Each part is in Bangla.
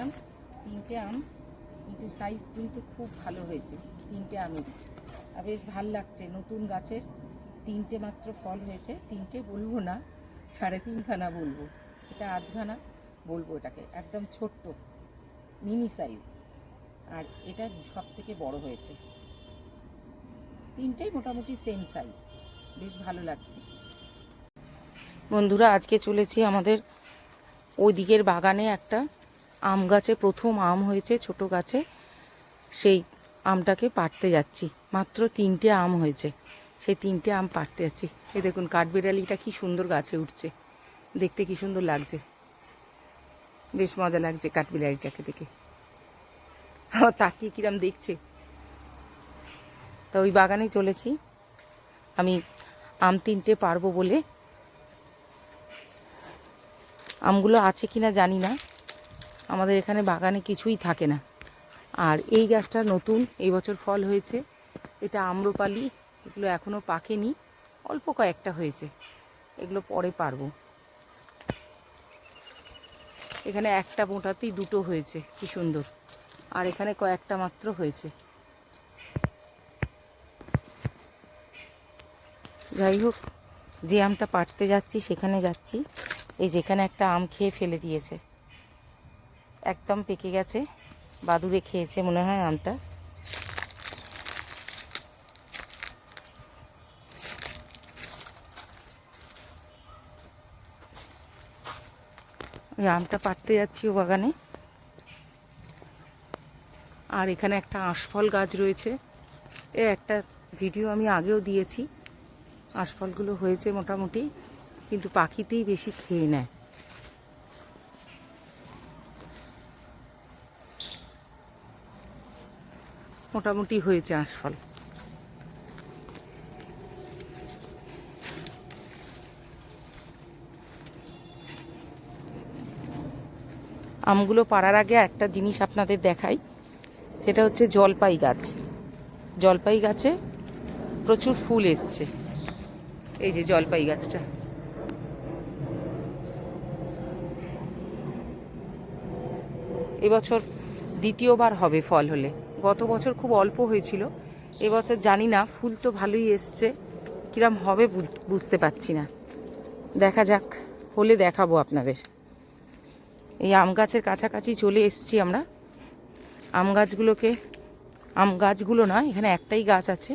এনেছিলাম 3টে আম, কিন্তু সাইজ কিন্তু খুব ভালো হয়েছে 3টে আমেরই। আর বেশ ভাল লাগছে, নতুন গাছের 3টে মাত্র ফল হয়েছে। 3টে বলবো না, 3.5খানা বলবো, এটা আধখানা বলবো। এটাকে একদম ছোট্ট মিনি সাইজ, আর এটা সব থেকে বড় হয়েছে। 3টেই মোটামুটি সেম সাইজ, বেশ ভালো লাগছে। বন্ধুরা, আজকে চলেছি আমাদের ওই দিকের বাগানে। একটা আম গাছে প্রথম আম হয়েছে, ছোট গাছে। সেই আমটাকে পাড়তে যাচ্ছি। মাত্র 3টে আম হয়েছে, সেই 3টে আম পাড়তে যাচ্ছি। এই দেখুন, কাঠবিড়ালিটা কি সুন্দর গাছে উঠছে, দেখতে কি সুন্দর লাগছে। বেশ মজা লাগছে কাঠবিড়ালিটাকে দেখে, আমার তাকিয়ে কিরম দেখছে। তা ওই বাগানে চলেছি আমি আম 3টে পারবো বলে। আমগুলো আছে কিনা জানি না, আমাদের এখানে বাগানে কিছুই থাকে না। আর এই গাছটা নতুন, এই বছর ফল হয়েছে। এটা আম্রপালি, এগুলো এখনও পাকেনি, অল্প কয়েকটা হয়েছে, এগুলো পরে পারবো। এখানে একটা মোটাতেই 2টো হয়েছে, কি সুন্দর। আর এখানে কয়েকটা মাত্র হয়েছে। যাই হোক, যে আমটা পাড়তে যাচ্ছি সেখানে যাচ্ছি। এই যেখানে একটা আম খেয়ে ফেলে দিয়েছে, একদম পেকে গেছে, বাদুড়ে খেয়েছে মনে হয় আমটা। ওই আমটা পাড়তে যাচ্ছি ও বাগানে। আর এখানে একটা আঁশফল গাছ রয়েছে, এর একটা ভিডিও আমি আগেও দিয়েছি। আঁশফলগুলো হয়েছে মোটামুটি, কিন্তু পাখিতেই বেশি খেয়ে নেয়। মোটামুটি হয়েছে আঁশফল। আমগুলো পাড়ার আগে একটা জিনিস আপনাদের দেখাই, সেটা হচ্ছে জলপাই গাছ। জলপাই গাছে প্রচুর ফুল এসছে। এই যে জলপাই গাছটা, এবছর দ্বিতীয়বার হবে ফল হলে। গত বছর খুব অল্প হয়েছিল, এবছর জানি না, ফুল তো ভালোই এসছে, কিরম হবে বুঝতে পারছি না। দেখা যাক, হলে দেখাবো আপনাদের। এই আম গাছের কাছাকাছি চলে এসেছি আমরা। আম গাছগুলো না, এখানে একটাই গাছ আছে।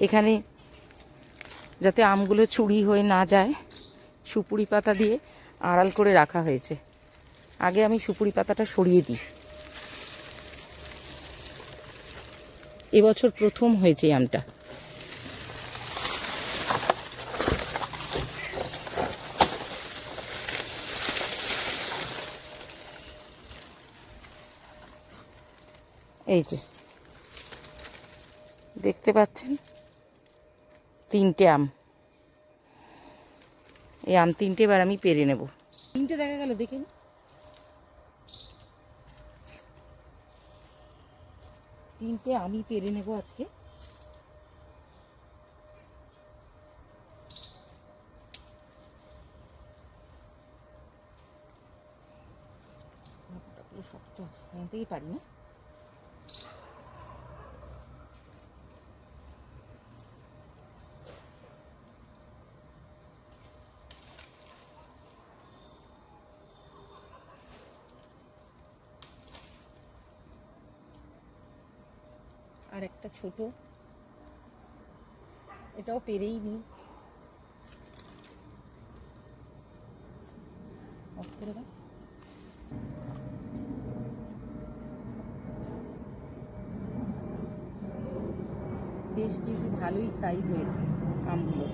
এখানে যাতে আমগুলো চুরি হয়ে না যায়, সুপুরি পাতা দিয়ে আড়াল করে রাখা হয়েছে। আগে আমি সুপুরি পাতাটা সরিয়ে দিই। এবছর প্রথম হয়েছে আমটা। এই যে দেখতে পাচ্ছেন 3টে আম। এই আম 3টে এবার আমি পেরে নেব। 3টে দেখা গেল, দেখেন। 3টে আমি পেরে নেব আজকে। শক্ত আছে, এখান থেকেই পারি না। আর একটা ছোট, এটাও পেরেই নিই। অফ করে দাও। বেশ কিন্তু ভালোই সাইজ হয়েছে আমগুলো।